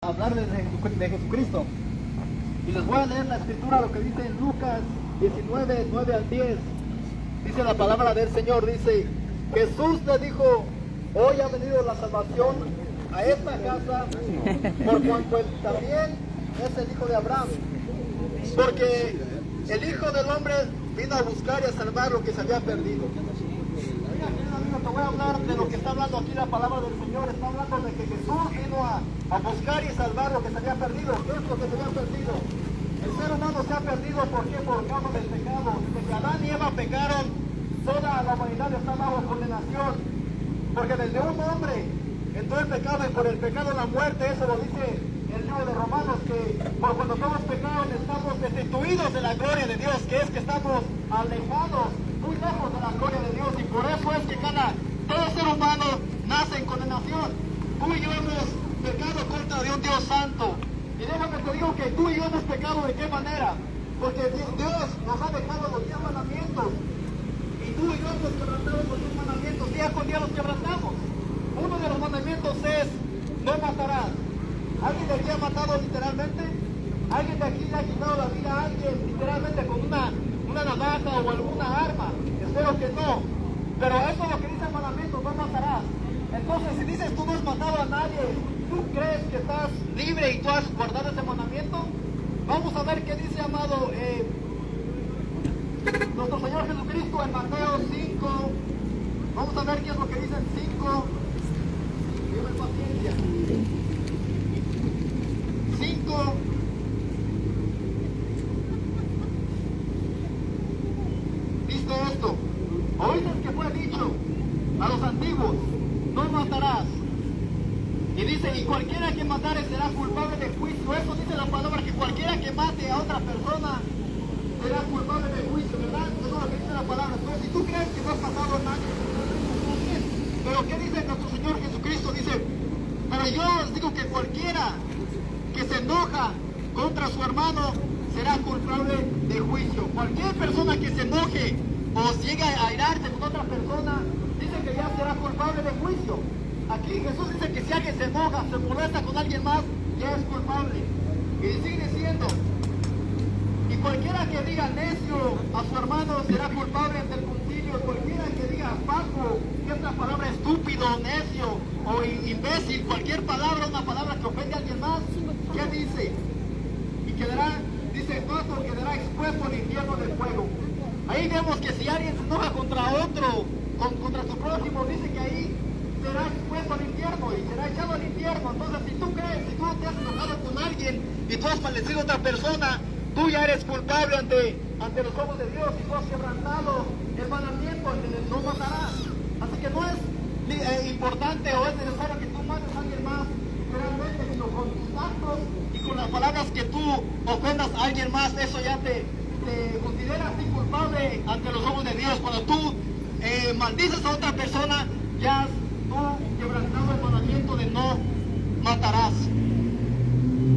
Hablar de Jesucristo. Y les voy a leer la escritura, lo que dice en Lucas 19, 9 al 10. Dice la palabra del Señor, dice: Jesús le dijo: hoy ha venido la salvación a esta casa, por cuanto él también es el hijo de Abraham. Porque el Hijo del Hombre vino a buscar y a salvar lo que se había perdido. Mira, querido amigo, te voy a hablar de lo que está hablando aquí la palabra del Señor. Está hablando de que Jesús vino a buscar y salvar lo que se había perdido. ¿Qué es lo que se había perdido? El ser humano se ha perdido, ¿por qué? Por causa del pecado. Desde que Adán y Eva pecaron, toda la humanidad está bajo condenación. Porque desde un hombre entró el pecado, y por el pecado la muerte. Eso lo dice el libro de Romanos, que por cuando todos pecaron estamos destituidos de la gloria de Dios, que es que estamos alejados, muy lejos de la gloria de Dios. Y por eso es que todo ser humano nace en condenación. Tú y yo hemos pecado contra un Dios santo. Y déjame te digo que tú y yo hemos pecado. ¿De qué manera? Porque Dios nos ha dejado los 10 mandamientos. Y tú y yo hemos quebrantado los 10 mandamientos. Día con día los quebrantamos. Uno de los mandamientos es: no matarás. ¿Alguien de aquí ha matado literalmente? ¿Alguien de aquí le ha quitado la vida a alguien literalmente con una navaja o alguna arma? Espero que no. Pero eso es lo que dice el mandamiento: no matarás. Entonces, si dices tú no has matado a nadie, ¿tú crees que estás libre y tú has guardado ese mandamiento? Vamos a ver qué dice, amado, nuestro Señor Jesucristo en Mateo 5. Vamos a ver qué es lo que dice en 5. Dime paciencia. 5. Dice esto: oíste que fue dicho a los antiguos: no matarás. Y dice: y cualquiera que matare será culpable de juicio. Eso dice la palabra, que cualquiera que mate a otra persona será culpable de juicio, ¿verdad? Eso es lo que dice la palabra. Entonces, si tú crees que no has matado a nadie, pero ¿qué dice nuestro Señor Jesucristo? Dice: pero yo os digo que cualquiera que se enoja contra su hermano será culpable de juicio. Cualquier persona que se enoje o llegue a airarse con otra persona, dice que ya será culpable de juicio. Aquí Jesús dice que si alguien se enoja, se molesta con alguien más, ya es culpable. Y sigue diciendo: y cualquiera que diga necio a su hermano será culpable ante el concilio. Cualquiera que diga faco, que es la palabra estúpido, necio o imbécil, cualquier palabra, una palabra que ofende a alguien más, ¿qué dice? Y quedará, dice, todo quedará expuesto al infierno de fuego. Ahí vemos que si alguien se enoja contra otro, contra su prójimo, dice que ahí será expuesto al infierno y será echado al infierno. Entonces, si tú crees, si tú te has enojado con alguien y tú has maldecido a otra persona, tú ya eres culpable ante los ojos de Dios, y tú has quebrantado el mandamiento de no matarás. Así que no es importante o es necesario que tú mates a alguien más realmente, sino con tus actos y con las palabras que tú ofendas a alguien más. Eso ya te considera a ti culpable ante los ojos de Dios. Cuando tú maldices a otra persona, ya has tú quebrantado el mandamiento de no matarás.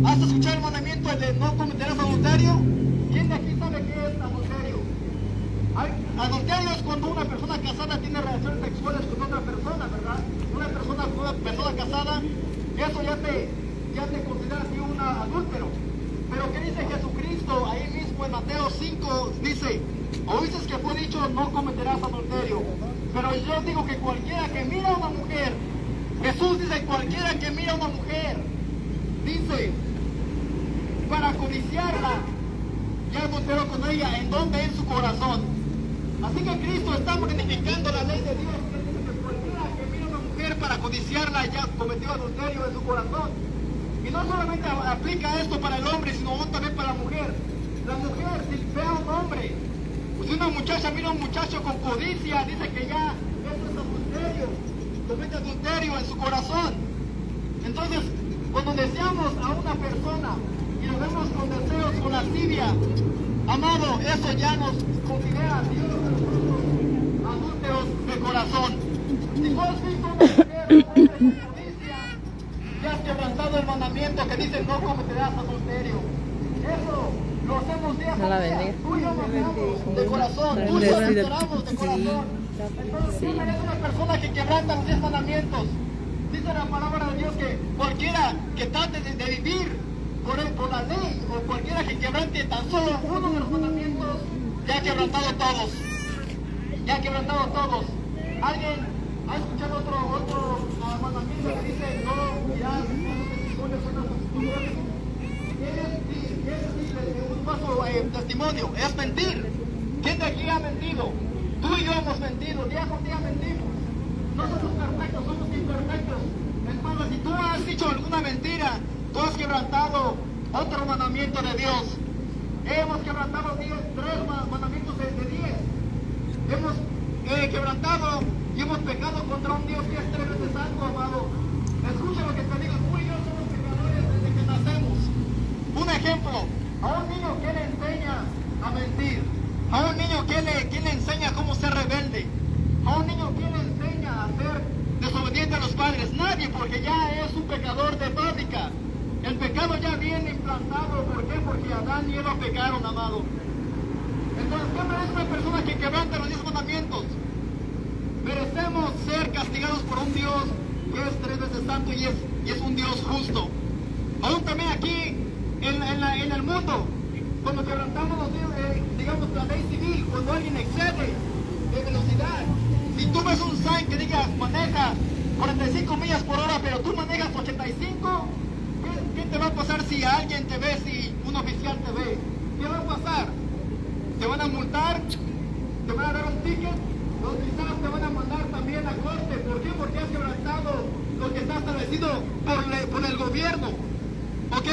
¿Has escuchado el mandamiento de no cometerás adulterio? ¿Quién de aquí sabe qué es adulterio? Adulterio es cuando una persona casada tiene relaciones sexuales con otra persona, ¿verdad? Una persona casada, eso ya te considera a ti un adúltero. Pero ¿qué dice Jesucristo ahí mismo en Mateo 5? Dice: oíste que fue dicho, no cometerás adulterio. Pero yo digo que cualquiera que mira a una mujer, Jesús dice: cualquiera que mira a una mujer, dice, para codiciarla, ya adulteró con ella. ¿En dónde? En su corazón. Así que Cristo está magnificando la ley de Dios, que dice que cualquiera que mira a una mujer para codiciarla ya cometió adulterio en su corazón. Y no solamente aplica esto para el hombre, sino también para la mujer. La mujer, si ve a un hombre, si una muchacha mira a un muchacho con codicia, dice que ya eso es adulterio, comete adulterio en su corazón. Entonces, cuando deseamos a una persona y lo vemos con deseos, con lascivia, amado, eso ya nos considera a Dios adúlteros de corazón. Si tú has visto una mujer con codicia, ya has quebrantado el mandamiento que dice: no cometerás adulterio. Eso lo hacemos día con día. Tú y yo lo hacemos de corazón. Tú y yo lo hacemos de corazón. Entonces, ¿quién es una persona que quebranta los 10 mandamientos? Dice la palabra de Dios que cualquiera que trate de vivir por la ley, o cualquiera que quebrante tan solo uno de los mandamientos, ya ha quebrantado todos. Ya ha quebrantado todos. ¿Alguien ha escuchado otro mandamiento que dice no dirás testimonios son las testimonios? ¿Qué es decir un falso testimonio? Es mentir. ¿Quién de aquí ha mentido? Tú y yo hemos mentido, día con día mentimos. No somos perfectos, somos imperfectos. Entonces, si tú has dicho alguna mentira, tú has quebrantado otro mandamiento de Dios. Hemos quebrantado 3 mandamientos de 10. Hemos quebrantado y hemos pecado contra un Dios que es 3 veces santo, amado. Escucha lo que te digo, tú y yo somos pecadores desde que nacemos. Un ejemplo, a un niño que le enseña a mentir, a un niño que le enseña cómo ser rebelde, a un niño que le enseña a ser desobediente a los padres. Nadie, porque ya es un pecador de fábrica. El pecado ya viene implantado. ¿Por qué? Porque Adán y Eva pecaron, amado. Entonces, ¿qué merece una persona que quebranta los 10 mandamientos? Merecemos ser castigados por un Dios que es 3 veces santo y es un Dios justo. Aún también aquí en el mundo, cuando quebrantamos los digamos la ley civil, cuando alguien excede de velocidad, si tú ves un sign que diga maneja 45 millas por hora, pero tú manejas 85, ¿qué te va a pasar si alguien te ve, si un oficial te ve? ¿Qué va a pasar? ¿Te van a multar? ¿Te van a dar un ticket? Los quizás te van a mandar también a corte. ¿Por qué? Porque has quebrantado lo que está establecido por el gobierno. ¿Ok?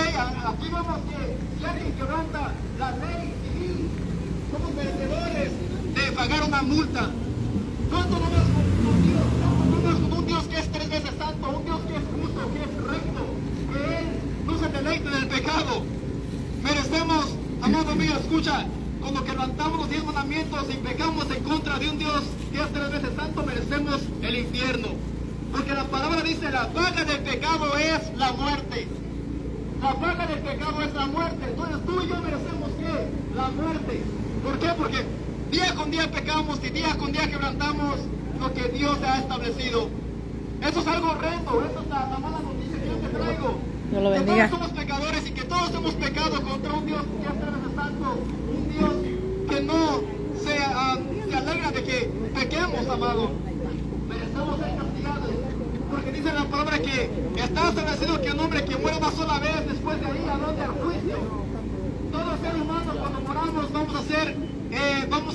Aquí vemos que si alguien quebranta la ley civil, somos merecedores de pagar una multa. ¿Cuánto no vas con Dios? ¿Cuánto no vas con un Dios que es 3 veces santo? Un Dios que es justo, que es recto, que Él no se deleite del pecado. Merecemos, amado mío, escucha, cuando quebrantamos los 10 mandamientos y pecamos en contra de un Dios que es 3 veces santo, merecemos el infierno. Porque la palabra dice, la paga del pecado es la muerte. La paga del pecado es la muerte. Entonces tú y yo merecemos ¿qué? La muerte. ¿Por qué? Porque día con día pecamos y día con día quebrantamos lo que Dios ha establecido. Eso es algo horrendo. Eso es la mala noticia que yo te traigo. Dios lo que bendiga. todos somos pecadores y que todos hemos pecado contra un Dios que es 3 veces santo. Un Dios que no se alegra de que pequemos, amado. Merecemos ser castigados. Porque dice la palabra que está establecido que un hombre que muere una sola vez, después de ahí, ¿a dónde? Al juicio. Todo ser humano, cuando moramos, vamos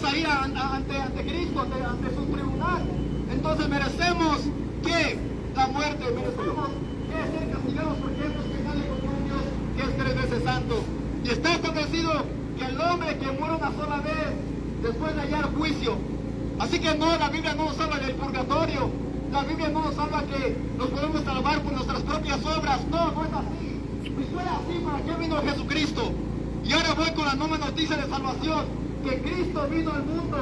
a ir ante Cristo, ante su tribunal. Entonces merecemos que la muerte, merecemos que ser castigados porque hemos pecado contra un Dios que es 3 veces santo. Y está establecido que el hombre que muere una sola vez, después de hallar juicio. Así que no, la Biblia no nos habla del purgatorio. La Biblia no nos habla que nos podemos salvar por nuestras propias obras. No, no es así. Si fuera así, ¿para qué vino Jesucristo? Y ahora voy con la nueva noticia de salvación. Que Cristo vino al mundo.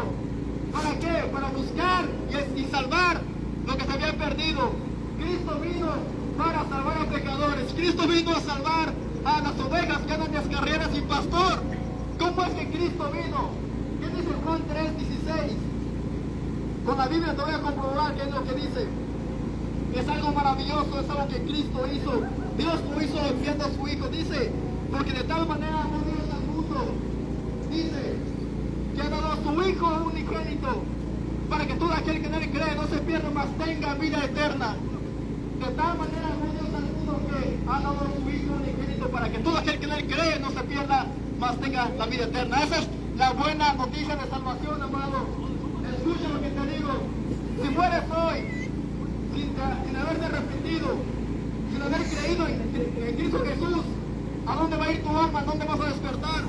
¿Para qué? Para buscar y salvar lo que se había perdido. Cristo vino para salvar a pecadores. Cristo vino a salvar a las ovejas que andan descarriadas sin pastor. ¿Cómo es que Cristo vino? ¿Qué dice Juan 3:16? Con la Biblia te voy a comprobar qué es lo que dice. Es algo maravilloso, es algo que Cristo hizo. Dios lo hizo enviando a su Hijo. Dice, porque de tal manera amó Dios al mundo. Dice, que ha dado a su Hijo unigénito, para que todo aquel que en él cree no se pierda, mas tenga vida eterna. De tal manera amó Dios al mundo que ha dado a su Hijo unigénito, para que todo aquel que en él cree no se pierda, mas tenga la vida eterna. Esa es la buena noticia de salvación, amado. Escucha lo que te digo. Si mueres hoy sin haberte arrepentido, sin haber creído en Cristo Jesús, ¿a dónde va a ir tu alma? ¿A dónde vas a despertar?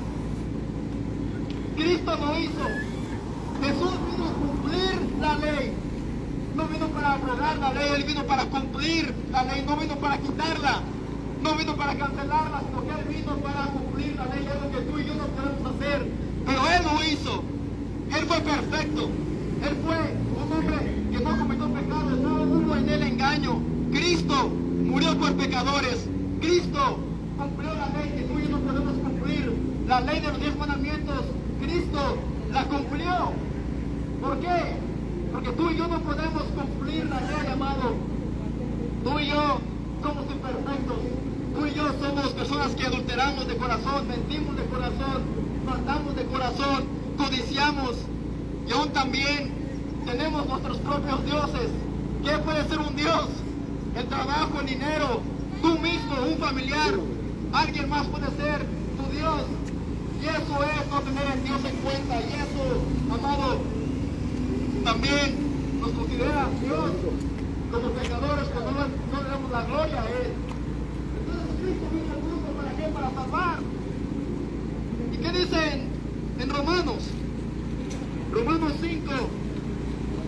Cristo lo hizo. Jesús vino a cumplir la ley. No vino para abrogar la ley, Él vino para cumplir la ley. No vino para quitarla, no vino para cancelarla, sino que Él vino para cumplir la ley. Algo que tú y yo no podemos hacer, pero Él lo hizo. Él fue perfecto. Él fue un hombre que no cometió pecados, no hubo en él engaño. Cristo murió por pecadores. Cristo cumplió la ley que tú y yo no podemos cumplir. La ley de los 10 mandamientos, Cristo la cumplió. ¿Por qué? Porque tú y yo no podemos cumplir la ley, amado. Tú y yo somos imperfectos. Tú y yo somos personas que adulteramos de corazón, mentimos de corazón, matamos de corazón, codiciamos y aún también tenemos nuestros propios dioses. ¿Qué puede ser un dios? El trabajo, el dinero, tú mismo, un familiar, alguien más puede ser tu Dios. Y eso es no tener a Dios en cuenta. Y eso, amado, también nos considera Dios como pecadores cuando no le damos la gloria a Él. Entonces Cristo vino al mundo ¿para qué? Para salvar. ¿Y qué dicen en Romanos? Romanos 5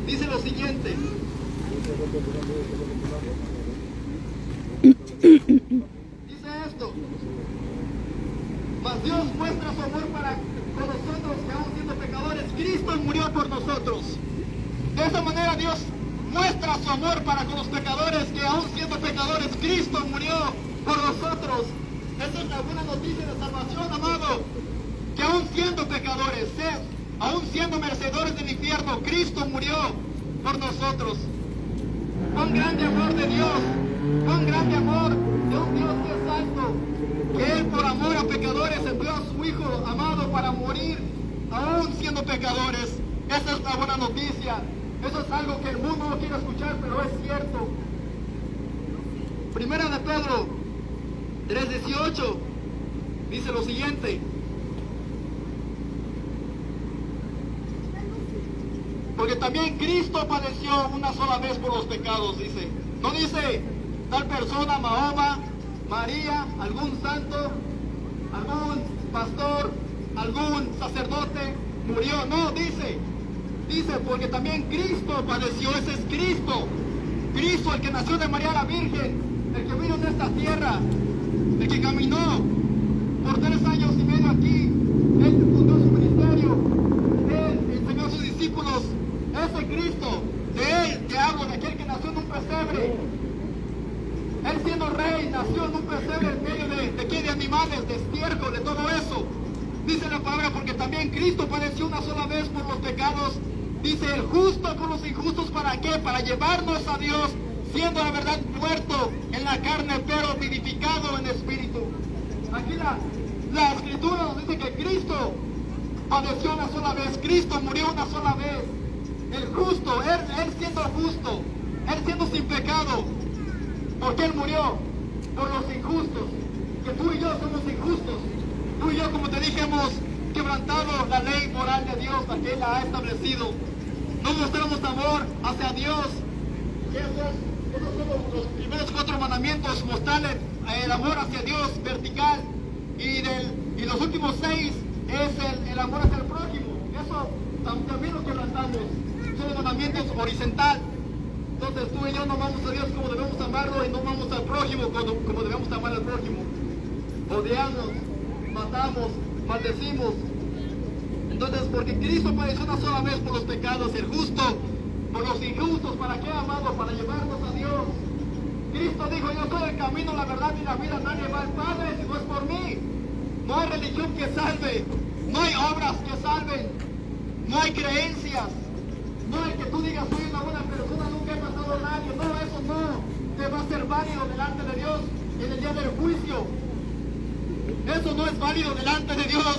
dice lo siguiente. Dice esto: mas Dios muestra su amor para con nosotros, que aún siendo pecadores, Cristo murió por nosotros. De esa manera Dios muestra su amor para con los pecadores, que aún siendo pecadores, Cristo murió por nosotros. Esa es la buena noticia de salvación, amado, que aún siendo pecadores, aún siendo merecedores del infierno, Cristo murió por nosotros. Cuán grande amor de Dios, cuán grande amor de un Dios que es santo, que Él por amor a pecadores envió a su Hijo amado para morir aún siendo pecadores. Esa es la buena noticia. Eso es algo que el mundo no quiere escuchar, pero es cierto. Primera de Pedro 3:18 dice lo siguiente: porque también Cristo padeció una sola vez por los pecados, dice. No dice tal persona, Mahoma, María, algún santo, algún pastor, algún sacerdote murió. No, dice porque también Cristo padeció. Ese es Cristo. Cristo, el que nació de María la Virgen, el que vino de esta tierra, el que caminó por 3 años y medio aquí. Él fundó su ministerio, Él enseñó a sus discípulos. Ese Cristo, de Él te hablo, de aquel que nació en un pesebre. Él siendo rey, nació en un pesebre en medio de animales, de estiércol, de todo eso. Dice la palabra, porque también Cristo padeció una sola vez por los pecados. Dice, el justo por los injustos, ¿para qué? Para llevarnos a Dios, siendo la verdad muerto en la carne, pero vivificado en espíritu. Aquí la escritura nos dice que Cristo padeció una sola vez, Cristo murió una sola vez. El justo, él siendo justo, Él siendo sin pecado. Porque Él murió por los injustos, que tú y yo somos injustos. Tú y yo, como te dije, hemos quebrantado la ley moral de Dios, la que Él ha establecido. No mostramos amor hacia Dios. Esos son los primeros 4 mandamientos, mostrarle el amor hacia Dios vertical. Y los últimos 6 es el amor hacia el prójimo. Eso también lo quebrantamos. Son los mandamientos horizontal. Entonces tú y yo no amamos a Dios como debemos amarlo, y no amamos al prójimo como debemos amar al prójimo. Odiamos, matamos, maldecimos. Entonces, porque Cristo padeció una sola vez por los pecados, el justo por los injustos. ¿Para qué, amado? Para llevarnos a Dios. Cristo dijo, yo soy el camino, la verdad y la vida. Nadie va al Padre si no es por mí. No hay religión que salve, no hay obras que salven, no hay creencias. No es que tú digas, soy una buena persona, nunca he pasado a nadie. No, eso no te va a ser válido delante de Dios en el día del juicio. Eso no es válido delante de Dios.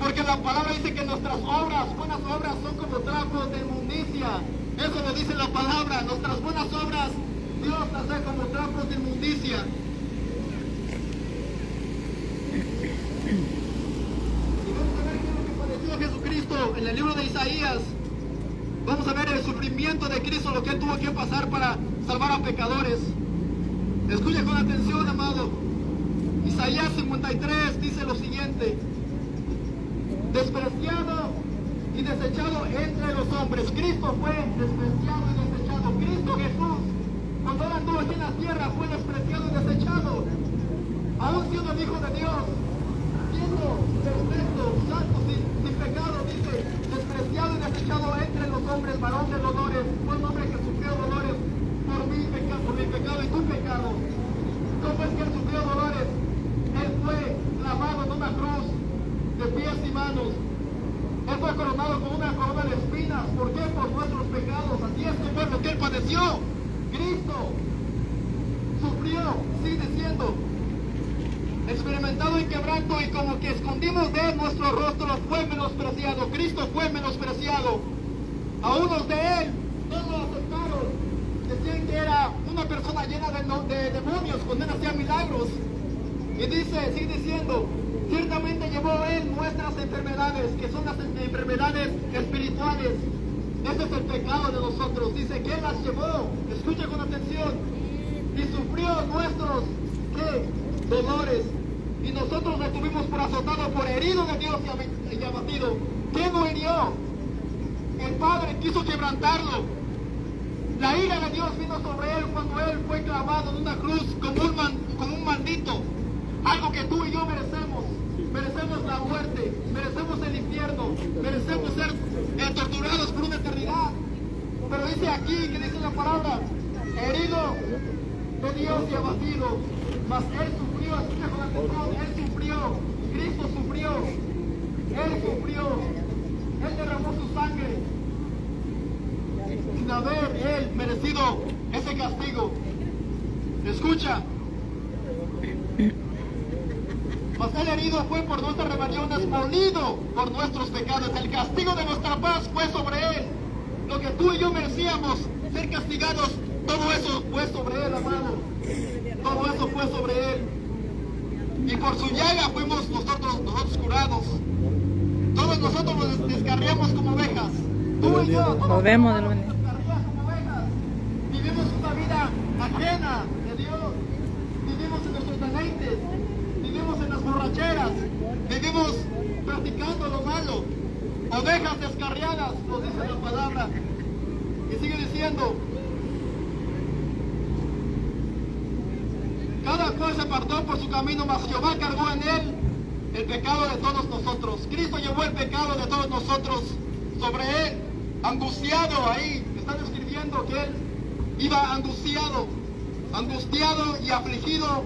Porque la palabra dice que nuestras obras, buenas obras, son como trapos de inmundicia. Eso lo dice la palabra. Nuestras buenas obras, Dios las hace como trapos de inmundicia. Y vamos a ver qué es lo que padeció Jesucristo en el libro de Isaías. Vamos a ver el sufrimiento de Cristo, lo que Él tuvo que pasar para salvar a pecadores. Escucha con atención, amado. Isaías 53 dice lo siguiente: despreciado y desechado entre los hombres. Cristo fue despreciado y desechado. Cristo Jesús, cuando Él anduvo aquí en la tierra, fue despreciado y desechado. Aún siendo el Hijo de Dios, siendo perfecto, santo, sin pecado, dice, despreciado y desechado entre los hombres, varón de dolores. Fue un hombre que sufrió dolores por mi pecado y tu pecado. ¿Cómo es que Él sufrió dolores? Él fue clavado en una cruz de pies y manos. Él fue coronado con una corona de espinas. ¿Por qué? Por nuestros pecados. Así es como es lo que Él padeció. Cristo sufrió, sigue diciendo, experimentado en quebranto y como que escondimos de él nuestro rostro, fue menospreciado. Cristo fue menospreciado. A unos de él no lo aceptaron. Decían que era una persona llena de demonios cuando él hacía milagros. Y dice, sigue diciendo, ciertamente llevó él nuestras enfermedades, que son las enfermedades espirituales. Ese es el pecado de nosotros. Dice que él las llevó, escucha con atención, y sufrió nuestros, ¿qué? Dolores. Y nosotros le tuvimos por azotado, por herido de Dios y abatido. ¿Quién lo hirió? El Padre quiso quebrantarlo. La ira de Dios vino sobre él cuando él fue clavado en una cruz como un maldito. Algo que tú y yo merecemos. Merecemos la muerte, merecemos el infierno, merecemos ser torturados por una eternidad. Pero dice aquí, que dice la palabra, herido de Dios y abatido, mas él sufrió, escucha con atención, él sufrió, Cristo sufrió, él derramó su sangre sin haber él merecido ese castigo. Escucha. Mas el herido fue por nuestras rebeliones, molido por nuestros pecados. El castigo de nuestra paz fue sobre él. Lo que tú y yo merecíamos, ser castigados, todo eso fue sobre él, amado. Todo eso fue sobre él. Y por su llaga fuimos nosotros curados. Todos nosotros nos descarriamos como ovejas. Tú y yo, todos nos descarriamos como ovejas. Vivimos una vida ajena de Dios. Vivimos en nuestros deleites. Vivimos en las borracheras, vivimos practicando lo malo, ovejas descarriadas, nos dice la palabra. Y sigue diciendo, cada cual se apartó por su camino, mas Jehová cargó en él el pecado de todos nosotros. Cristo llevó el pecado de todos nosotros sobre él, angustiado. Ahí están escribiendo que él iba angustiado y afligido.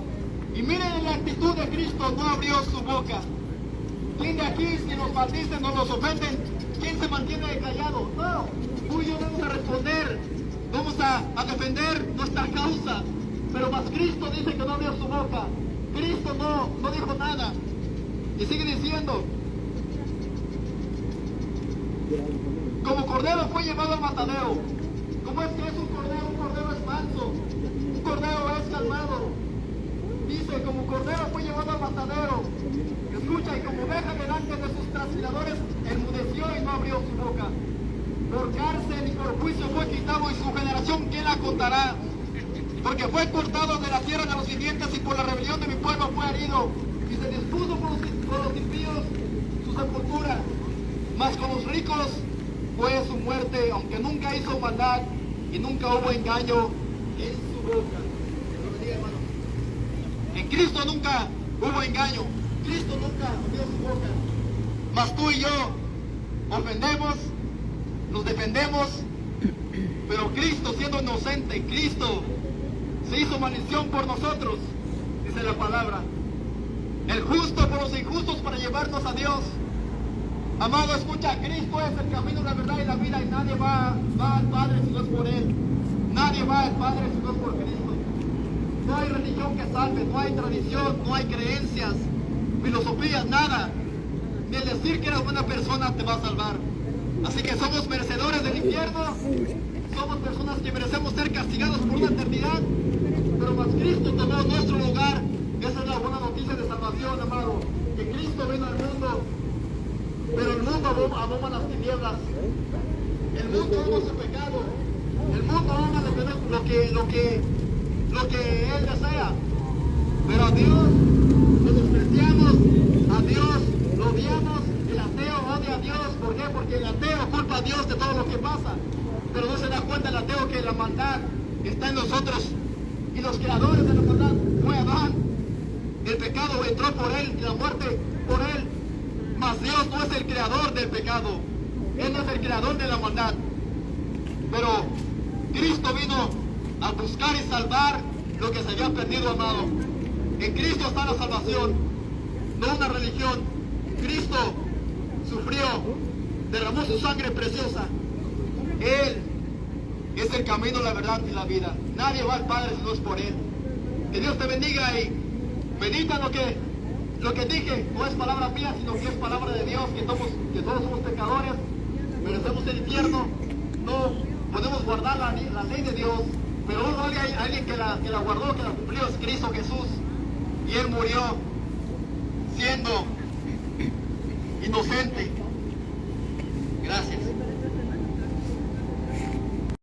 Y miren la actitud de Cristo, no abrió su boca. ¿Quién de aquí, si nos maldicen o nos ofenden, quién se mantiene callado? No, tú y yo vamos a responder, vamos a defender nuestra causa. Pero más Cristo dice que no abrió su boca. Cristo no dijo nada. Y sigue diciendo, como cordero fue llevado al matadero. ¿Cómo es que es un cordero? Un cordero es manso, un cordero es calmado. Dice, como cordero fue llevado al matadero. Escucha, y como oveja delante de sus trasquiladores, enmudeció y no abrió su boca. Por cárcel y por juicio fue quitado, y su generación, ¿quién la contará? Porque fue cortado de la tierra de los vivientes, y por la rebelión de mi pueblo fue herido. Y se dispuso por los impíos su sepultura. Mas con los ricos fue su muerte, aunque nunca hizo maldad y nunca hubo engaño en su boca. En Cristo nunca hubo engaño. Cristo nunca abrió su boca. Mas tú y yo ofendemos, nos defendemos, pero Cristo, siendo inocente, Cristo se hizo maldición por nosotros, dice la palabra. El justo por los injustos para llevarnos a Dios. Amado, escucha, Cristo es el camino, la verdad y la vida, y nadie va al Padre si no es por Él. Nadie va al Padre si no es por Cristo. No hay religión que salve, no hay tradición, no hay creencias, filosofías, nada. Ni el decir que eres buena persona te va a salvar. Así que somos merecedores del infierno, somos personas que merecemos ser castigados por una eternidad, pero más Cristo tomó nuestro lugar. Esa es la buena noticia de salvación, amado. Que Cristo vino al mundo, pero el mundo aboma las tinieblas. El mundo ama su pecado. El mundo ama lo que Él desea. Pero a Dios lo despreciamos, a Dios lo odiamos. El ateo odia a Dios. ¿Por qué? Porque el ateo culpa a Dios de todo lo que pasa. Pero no se da cuenta el ateo que la maldad está en nosotros. Y los creadores de la maldad fue Adán. El pecado entró por él y la muerte por él. Mas Dios no es el creador del pecado. Él no es el creador de la maldad. Pero Cristo vino a buscar y salvar lo que se había perdido, amado. En Cristo está la salvación, no una religión. Cristo sufrió, derramó su sangre preciosa. Él es el camino, la verdad y la vida. Nadie va al Padre si no es por Él. Que Dios te bendiga y medita lo que dije. No es palabra mía, sino que es palabra de Dios, que todos somos pecadores, merecemos el infierno, no podemos guardar la ley de Dios, pero hay alguien que la guardó, que la cumplió, es Cristo Jesús, y Él murió siendo inocente.